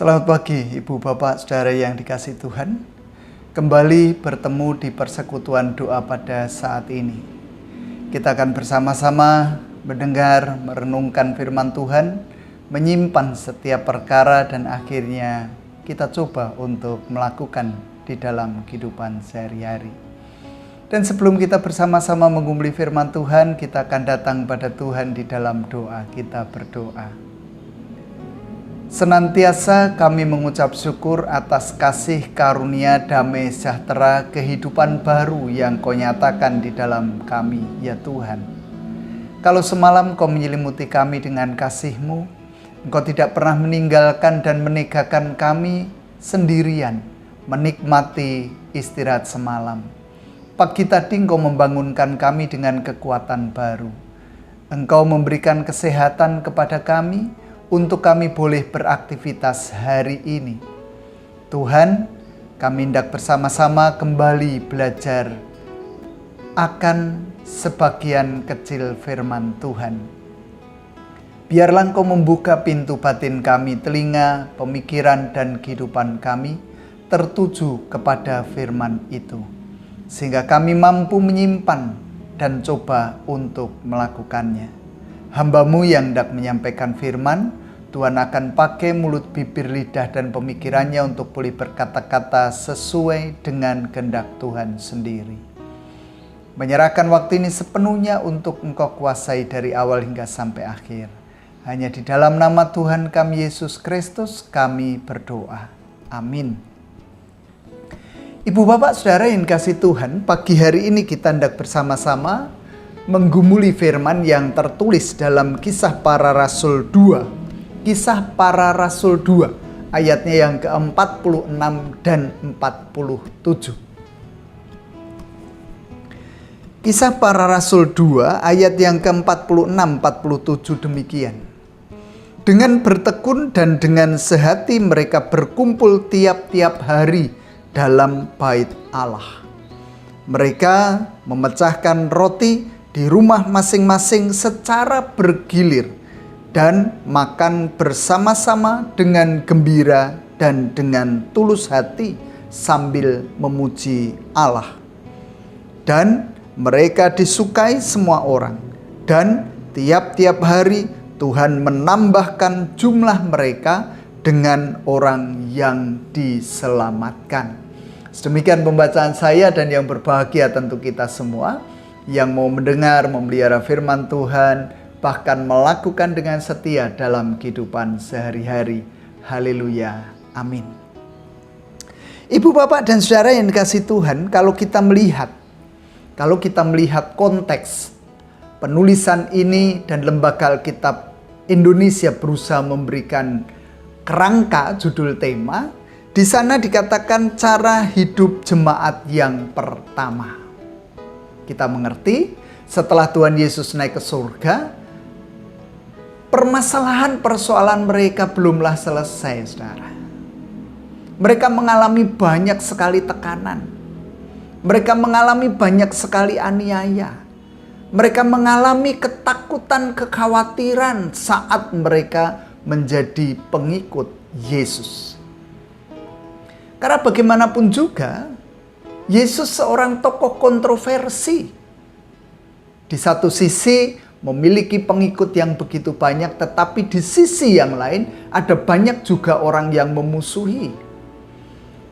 Selamat pagi Ibu Bapak Saudara yang dikasihi Tuhan. Kembali bertemu di persekutuan doa pada saat ini. Kita akan bersama-sama mendengar, merenungkan firman Tuhan, menyimpan setiap perkara dan akhirnya kita coba untuk melakukan di dalam kehidupan sehari-hari. Dan sebelum kita bersama-sama menggumuli firman Tuhan, kita akan datang pada Tuhan di dalam doa. Kita berdoa. Senantiasa kami mengucap syukur atas kasih karunia damai sejahtera kehidupan baru yang Kau nyatakan di dalam kami, ya Tuhan. Kalau semalam Kau menyelimuti kami dengan kasih-Mu, Engkau tidak pernah meninggalkan dan meninggalkan kami sendirian, menikmati istirahat semalam. Pagi tadi Engkau membangunkan kami dengan kekuatan baru. Engkau memberikan kesehatan kepada kami, untuk kami boleh beraktivitas hari ini. Tuhan, kami hendak bersama-sama kembali belajar akan sebagian kecil firman Tuhan. Biarlah Engkau membuka pintu batin kami, telinga, pemikiran, dan kehidupan kami tertuju kepada firman itu. Sehingga kami mampu menyimpan dan coba untuk melakukannya. Hamba-Mu yang hendak menyampaikan firman, Tuhan akan pakai mulut, bibir, lidah, dan pemikirannya untuk boleh berkata-kata sesuai dengan kehendak Tuhan sendiri. Menyerahkan waktu ini sepenuhnya untuk Engkau kuasai dari awal hingga sampai akhir. Hanya di dalam nama Tuhan kami Yesus Kristus kami berdoa. Amin. Ibu Bapak Saudara yang dikasihi Tuhan, pagi hari ini kita hendak bersama-sama menggumuli firman yang tertulis dalam Kisah Para Rasul 2. Kisah Para Rasul 2, ayatnya yang ke-46 dan 47. Kisah Para Rasul 2, ayat yang ke-46-47 demikian. Dengan bertekun dan dengan sehati mereka berkumpul tiap-tiap hari dalam bait Allah. Mereka memecahkan roti di rumah masing-masing secara bergilir dan makan bersama-sama dengan gembira dan dengan tulus hati sambil memuji Allah. Dan mereka disukai semua orang, dan tiap-tiap hari Tuhan menambahkan jumlah mereka dengan orang yang diselamatkan. Sedemikian pembacaan saya, dan yang berbahagia tentu kita semua yang mau mendengar, memelihara firman Tuhan, bahkan melakukan dengan setia dalam kehidupan sehari-hari. Haleluya. Amin. Ibu, Bapak, dan Saudara yang dikasihi Tuhan, kalau kita melihat konteks penulisan ini dan Lembaga Alkitab Indonesia berusaha memberikan kerangka judul tema, di sana dikatakan cara hidup jemaat yang pertama. Kita mengerti setelah Tuhan Yesus naik ke surga, permasalahan persoalan mereka belumlah selesai, saudara. Mereka mengalami banyak sekali tekanan. Mereka mengalami banyak sekali aniaya. Mereka mengalami ketakutan, kekhawatiran saat mereka menjadi pengikut Yesus. Karena bagaimanapun juga, Yesus seorang tokoh kontroversi. Di satu sisi memiliki pengikut yang begitu banyak, tetapi di sisi yang lain ada banyak juga orang yang memusuhi.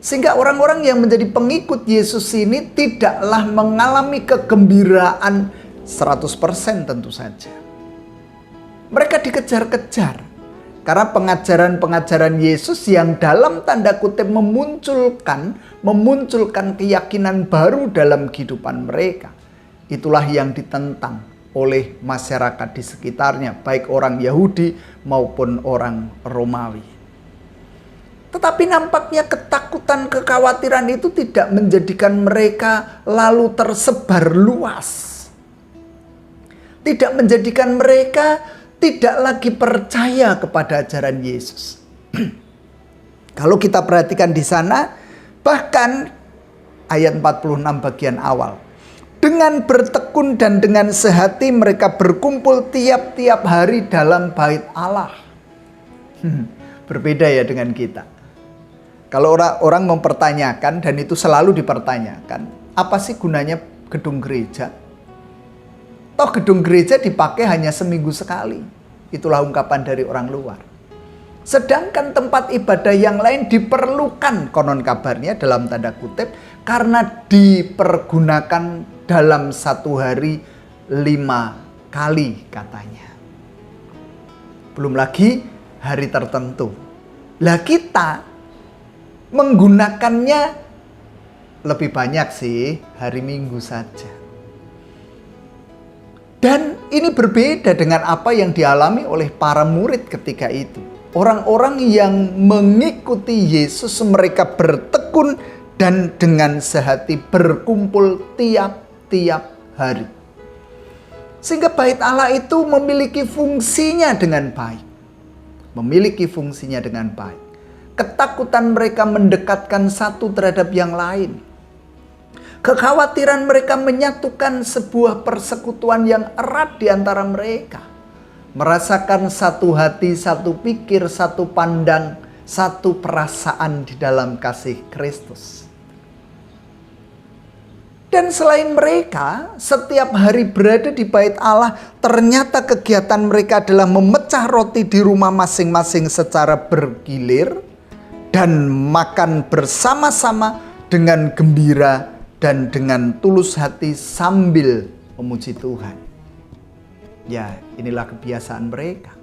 Sehingga orang-orang yang menjadi pengikut Yesus ini tidaklah mengalami kegembiraan 100% tentu saja. Mereka dikejar-kejar karena pengajaran-pengajaran Yesus yang dalam tanda kutip memunculkan keyakinan baru dalam kehidupan mereka. Itulah yang ditentang oleh masyarakat di sekitarnya, baik orang Yahudi maupun orang Romawi. Tetapi nampaknya ketakutan, kekhawatiran itu tidak menjadikan mereka lalu tersebar luas. Tidak menjadikan mereka tidak lagi percaya kepada ajaran Yesus. Kalau kita perhatikan di sana, bahkan ayat 46 bagian awal. Dengan bertekun dan dengan sehati mereka berkumpul tiap-tiap hari dalam bait Allah. Berbeda ya dengan kita. Kalau orang mempertanyakan, dan itu selalu dipertanyakan, apa sih gunanya gedung gereja? Toh gedung gereja dipakai hanya seminggu sekali. Itulah ungkapan dari orang luar. Sedangkan tempat ibadah yang lain diperlukan, konon kabarnya dalam tanda kutip, karena dipergunakan dalam satu hari 5 kali katanya. Belum lagi hari tertentu. Lah kita menggunakannya lebih banyak sih hari Minggu saja. Dan ini berbeda dengan apa yang dialami oleh para murid ketika itu. Orang-orang yang mengikuti Yesus, mereka bertekun dan dengan sehati berkumpul tiap-tiap hari. Sehingga bait Allah itu memiliki fungsinya dengan baik. Memiliki fungsinya dengan baik. Ketakutan mereka mendekatkan satu terhadap yang lain. Kekhawatiran mereka menyatukan sebuah persekutuan yang erat di antara mereka. Merasakan satu hati, satu pikir, satu pandang, satu perasaan di dalam kasih Kristus. Dan selain mereka, setiap hari berada di bait Allah, ternyata kegiatan mereka adalah memecah roti di rumah masing-masing secara bergilir dan makan bersama-sama dengan gembira dan dengan tulus hati sambil memuji Tuhan. Ya, inilah kebiasaan mereka.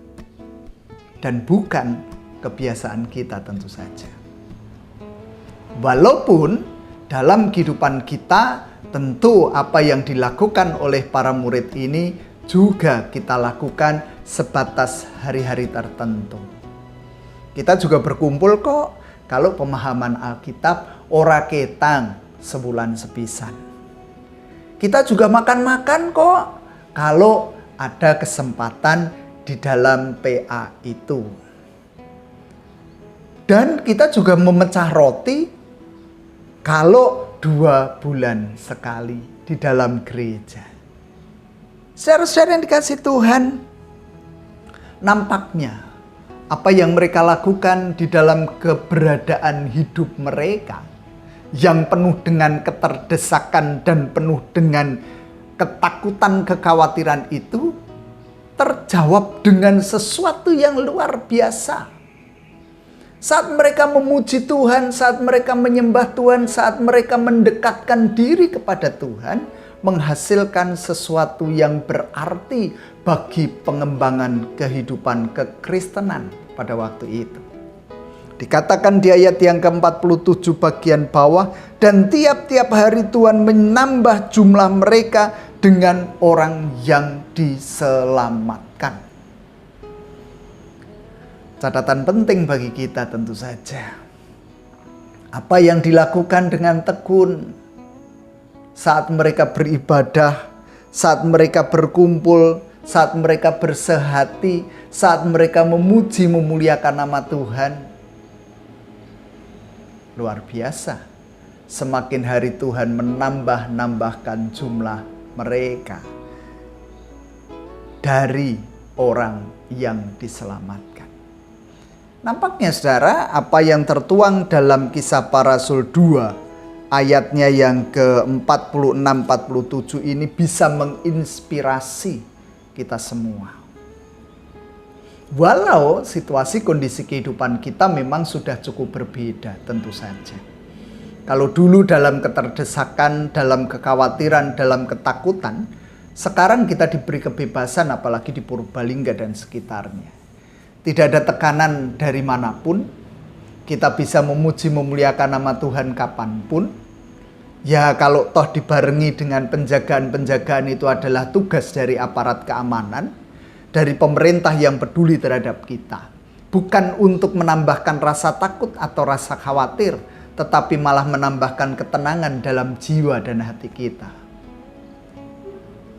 Dan bukan kebiasaan kita tentu saja. Walaupun dalam kehidupan kita tentu apa yang dilakukan oleh para murid ini juga kita lakukan sebatas hari-hari tertentu. Kita juga berkumpul kok kalau pemahaman Alkitab ora ketang sebulan sepisan. Kita juga makan-makan kok kalau ada kesempatan di dalam PA itu. Dan kita juga memecah roti kalau 2 bulan sekali di dalam gereja. Saudara-saudara yang dikasih Tuhan, nampaknya apa yang mereka lakukan di dalam keberadaan hidup mereka yang penuh dengan keterdesakan dan penuh dengan ketakutan, kekhawatiran itu terjawab dengan sesuatu yang luar biasa. Saat mereka memuji Tuhan, saat mereka menyembah Tuhan, saat mereka mendekatkan diri kepada Tuhan, menghasilkan sesuatu yang berarti bagi pengembangan kehidupan kekristenan pada waktu itu. Dikatakan di ayat yang ke-47 bagian bawah, dan tiap-tiap hari Tuhan menambah jumlah mereka dengan orang yang diselamatkan. Catatan penting bagi kita tentu saja. Apa yang dilakukan dengan tekun saat mereka beribadah, saat mereka berkumpul, saat mereka bersehati, saat mereka memuji memuliakan nama Tuhan. Luar biasa. Semakin hari Tuhan menambahkan jumlah mereka dari orang yang diselamatkan. Nampaknya saudara, apa yang tertuang dalam Kisah Para Rasul 2 ayatnya yang ke-46-47 ini bisa menginspirasi kita semua. Walau situasi kondisi kehidupan kita memang sudah cukup berbeda tentu saja. Kalau dulu dalam keterdesakan, dalam kekhawatiran, dalam ketakutan, sekarang kita diberi kebebasan apalagi di Purbalingga dan sekitarnya. Tidak ada tekanan dari manapun, kita bisa memuji memuliakan nama Tuhan kapanpun. Ya kalau toh dibarengi dengan penjagaan-penjagaan itu adalah tugas dari aparat keamanan, dari pemerintah yang peduli terhadap kita. Bukan untuk menambahkan rasa takut atau rasa khawatir, tetapi malah menambahkan ketenangan dalam jiwa dan hati kita.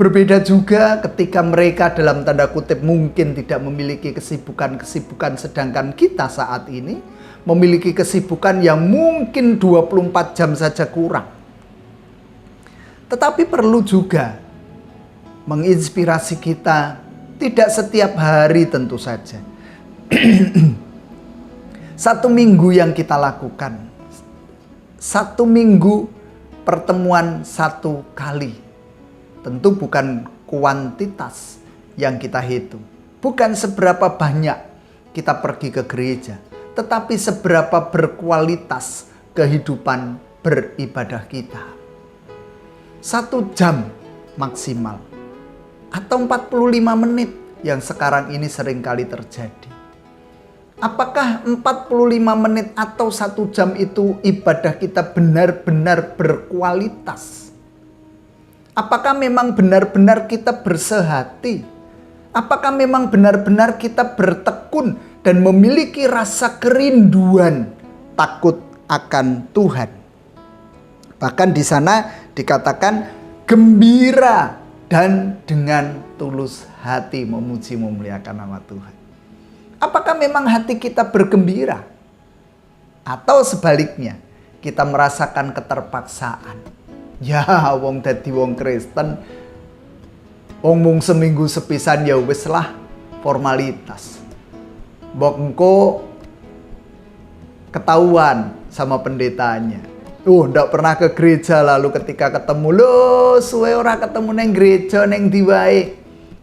Berbeda juga ketika mereka dalam tanda kutip mungkin tidak memiliki kesibukan-kesibukan, sedangkan kita saat ini memiliki kesibukan yang mungkin 24 jam saja kurang. Tetapi perlu juga menginspirasi kita, tidak setiap hari tentu saja. 1 minggu yang kita lakukan, 1 minggu pertemuan 1 kali. Tentu bukan kuantitas yang kita hitung, bukan seberapa banyak kita pergi ke gereja, tetapi seberapa berkualitas kehidupan beribadah kita. 1 jam maksimal atau 45 menit yang sekarang ini seringkali terjadi. Apakah 45 menit atau 1 jam itu ibadah kita benar-benar berkualitas? Apakah memang benar-benar kita bersehati? Apakah memang benar-benar kita bertekun dan memiliki rasa kerinduan takut akan Tuhan? Bahkan di sana dikatakan gembira dan dengan tulus hati memuji memuliakan nama Tuhan. Apakah memang hati kita bergembira? Atau sebaliknya, kita merasakan keterpaksaan. Ya, wong dadi wong Kristen, wong mung seminggu sepisan ya wis lah, formalitas. Mbok engko ketahuan sama pendetanya. Ndak pernah ke gereja, lalu ketika ketemu, loh suwe ora ketemu neng gereja, neng diwae.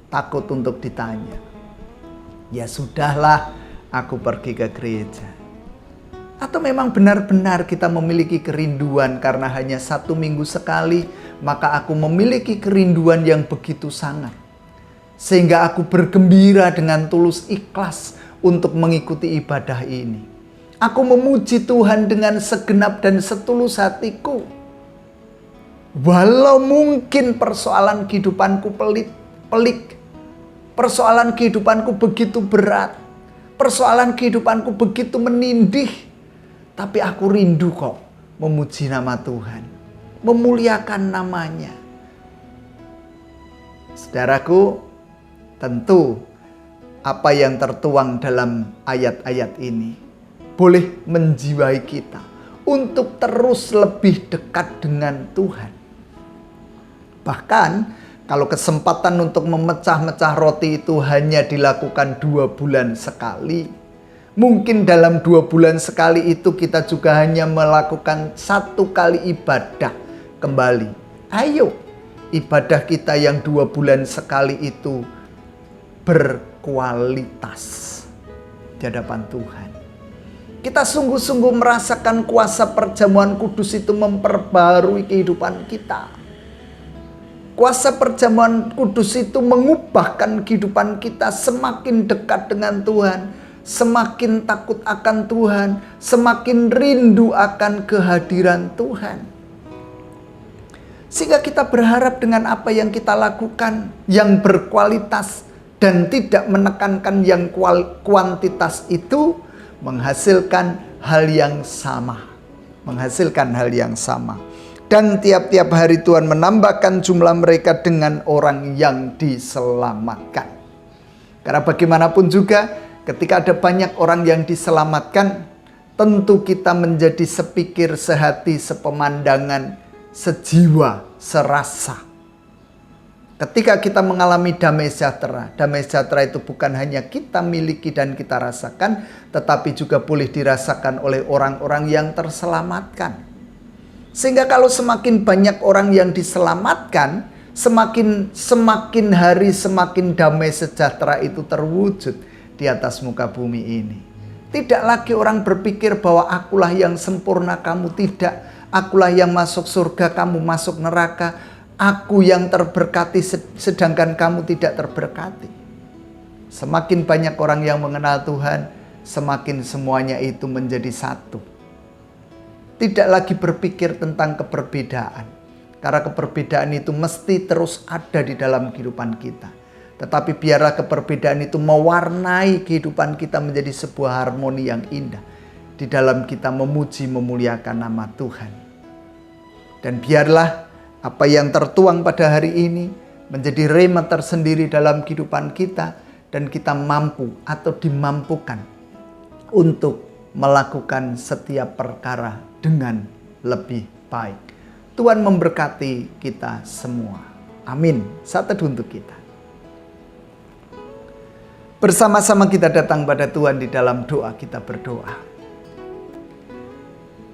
Takut untuk ditanya. Ya sudahlah, aku pergi ke gereja. Atau memang benar-benar kita memiliki kerinduan karena hanya 1 minggu sekali, maka aku memiliki kerinduan yang begitu sangat. Sehingga aku bergembira dengan tulus ikhlas untuk mengikuti ibadah ini. Aku memuji Tuhan dengan segenap dan setulus hatiku. Walau mungkin persoalan kehidupanku pelik, persoalan kehidupanku begitu berat, persoalan kehidupanku begitu menindih, tapi aku rindu kok memuji nama Tuhan, memuliakan namanya. Saudaraku, tentu apa yang tertuang dalam ayat-ayat ini boleh menjiwai kita untuk terus lebih dekat dengan Tuhan. Bahkan kalau kesempatan untuk memecah-mecah roti itu hanya dilakukan 2 bulan sekali, mungkin dalam 2 bulan sekali itu kita juga hanya melakukan 1 kali ibadah kembali. Ayo, ibadah kita yang 2 bulan sekali itu berkualitas di hadapan Tuhan. Kita sungguh-sungguh merasakan kuasa perjamuan kudus itu memperbarui kehidupan kita. Kuasa perjamuan kudus itu mengubahkan kehidupan kita semakin dekat dengan Tuhan, semakin takut akan Tuhan, semakin rindu akan kehadiran Tuhan. Sehingga kita berharap dengan apa yang kita lakukan yang berkualitas dan tidak menekankan yang kuantitas itu menghasilkan hal yang sama. Menghasilkan hal yang sama. Dan tiap-tiap hari Tuhan menambahkan jumlah mereka dengan orang yang diselamatkan. Karena bagaimanapun juga ketika ada banyak orang yang diselamatkan, tentu kita menjadi sepikir, sehati, sepemandangan, sejiwa, serasa. Ketika kita mengalami damai sejahtera itu bukan hanya kita miliki dan kita rasakan, tetapi juga boleh dirasakan oleh orang-orang yang terselamatkan. Sehingga kalau semakin banyak orang yang diselamatkan, semakin hari semakin damai sejahtera itu terwujud di atas muka bumi ini. Tidak lagi orang berpikir bahwa akulah yang sempurna, kamu tidak. Akulah yang masuk surga, kamu masuk neraka. Aku yang terberkati sedangkan kamu tidak terberkati. Semakin banyak orang yang mengenal Tuhan, semakin semuanya itu menjadi satu. Tidak lagi berpikir tentang keberbedaan. Karena keberbedaan itu mesti terus ada di dalam kehidupan kita. Tetapi biarlah keberbedaan itu mewarnai kehidupan kita menjadi sebuah harmoni yang indah. Di dalam kita memuji memuliakan nama Tuhan. Dan biarlah apa yang tertuang pada hari ini menjadi rema tersendiri dalam kehidupan kita. Dan kita mampu atau dimampukan untuk melakukan setiap perkara dengan lebih baik. Tuhan memberkati kita semua. Amin. Saat teduh untuk kita. Bersama-sama kita datang pada Tuhan di dalam doa, kita berdoa.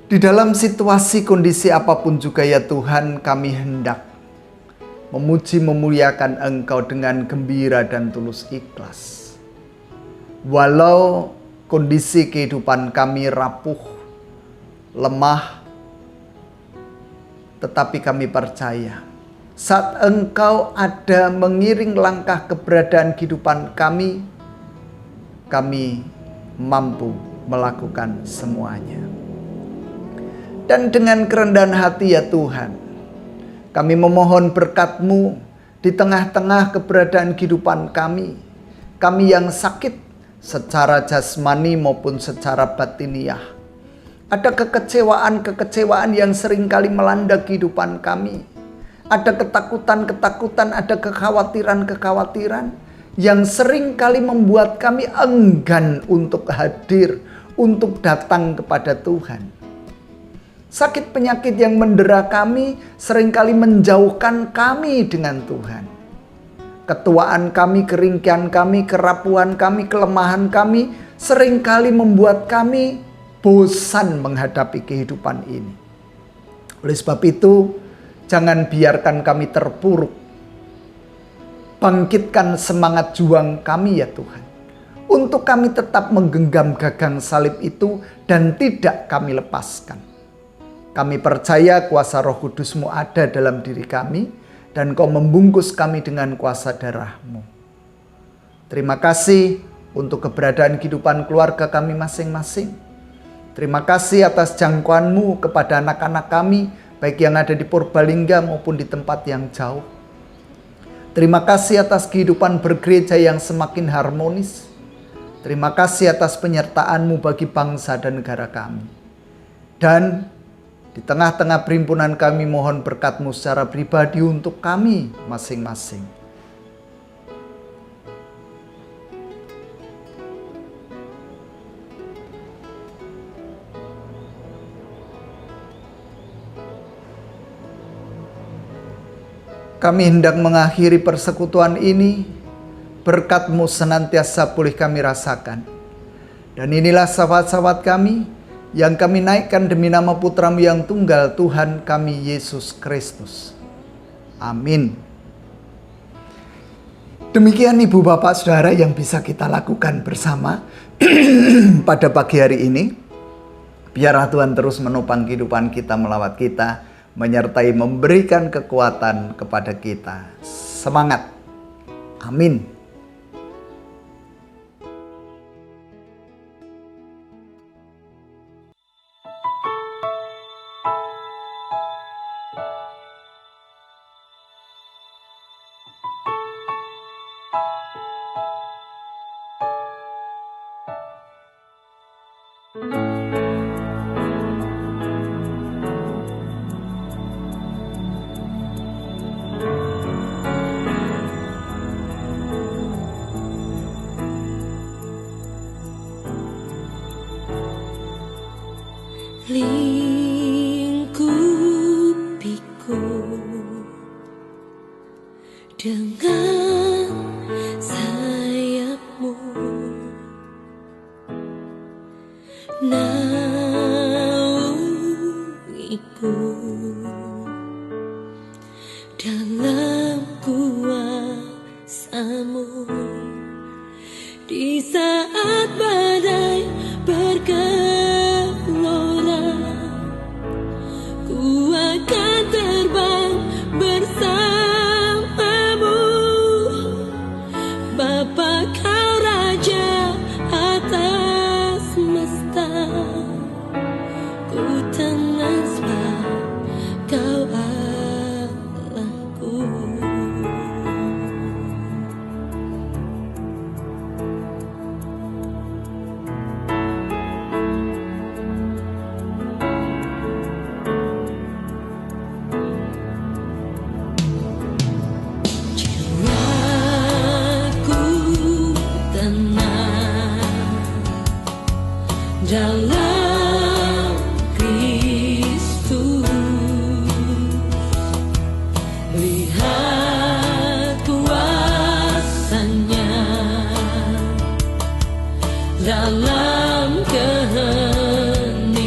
Di dalam situasi kondisi apapun juga ya Tuhan, kami hendak memuji memuliakan Engkau dengan gembira dan tulus ikhlas. Walau kondisi kehidupan kami rapuh, lemah, tetapi kami percaya saat Engkau ada mengiring langkah keberadaan kehidupan kami mampu melakukan semuanya. Dan dengan kerendahan hati ya Tuhan, kami memohon berkat-Mu di tengah-tengah keberadaan kehidupan kami. Kami yang sakit secara jasmani maupun secara batiniah. Ada kekecewaan yang seringkali melanda kehidupan kami. Ada ketakutan, ada kekhawatiran yang seringkali membuat kami enggan untuk hadir, untuk datang kepada Tuhan. Sakit penyakit yang mendera kami seringkali menjauhkan kami dengan Tuhan. Ketuaan kami, keringkihan kami, kerapuhan kami, kelemahan kami seringkali membuat kami bosan menghadapi kehidupan ini. Oleh sebab itu, jangan biarkan kami terpuruk. Bangkitkan semangat juang kami ya Tuhan, untuk kami tetap menggenggam gagang salib itu dan tidak kami lepaskan. Kami percaya kuasa Roh Kudus-Mu ada dalam diri kami dan Kau membungkus kami dengan kuasa darah-Mu. Terima kasih untuk keberadaan kehidupan keluarga kami masing-masing. Terima kasih atas jangkauan-Mu kepada anak-anak kami, baik yang ada di Purbalingga maupun di tempat yang jauh. Terima kasih atas kehidupan bergereja yang semakin harmonis. Terima kasih atas penyertaan-Mu bagi bangsa dan negara kami. Dan di tengah-tengah perhimpunan kami mohon berkat-Mu secara pribadi untuk kami masing-masing. Kami hendak mengakhiri persekutuan ini, berkat-Mu senantiasa boleh kami rasakan. Dan inilah sahabat-sahabat kami, yang kami naikkan demi nama Putra-Mu yang tunggal, Tuhan kami Yesus Kristus. Amin. Demikian Ibu Bapak Saudara yang bisa kita lakukan bersama pada pagi hari ini. Biarlah Tuhan terus menopang kehidupan kita, melawat kita, menyertai memberikan kekuatan kepada kita. Semangat. Amin. Lingkupiku dengan sayap-Mu, naungiku dalam kuasa-Mu. Di saat badai bergelora, ku akan terbang bersama-Mu. Bapa, Kau Raja atas semesta, ku tenang sebab Kau Allahku. Dalam Kristus, lihat kuasa-Nya dalam keheningan.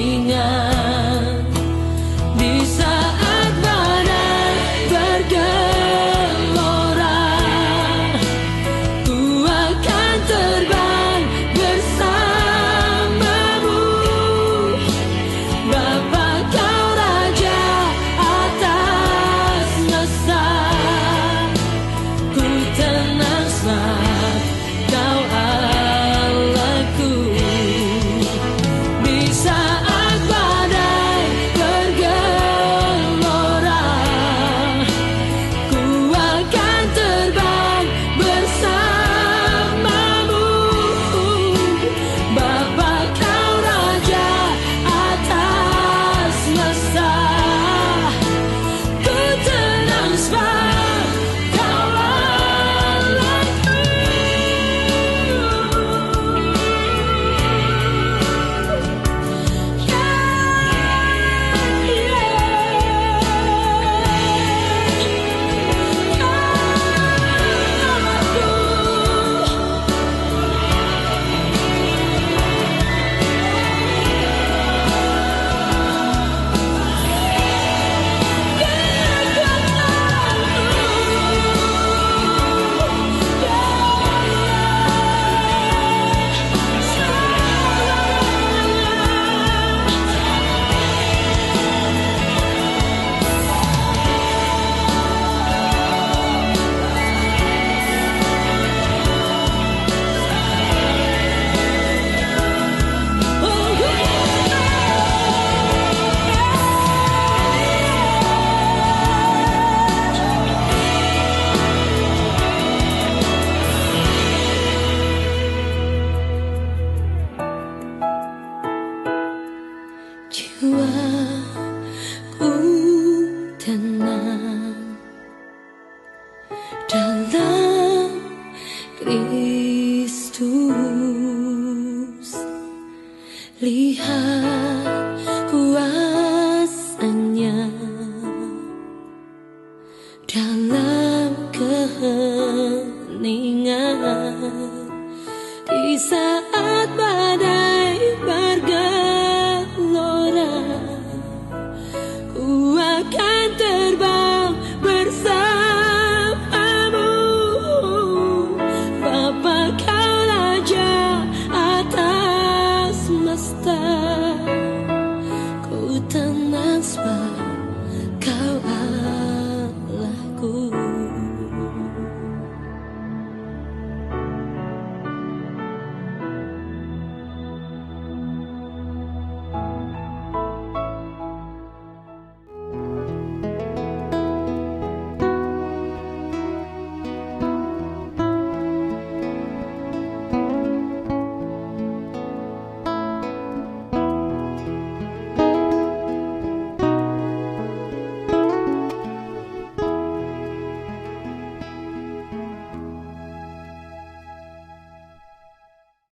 lihat kuasanya dalam keheningan di saat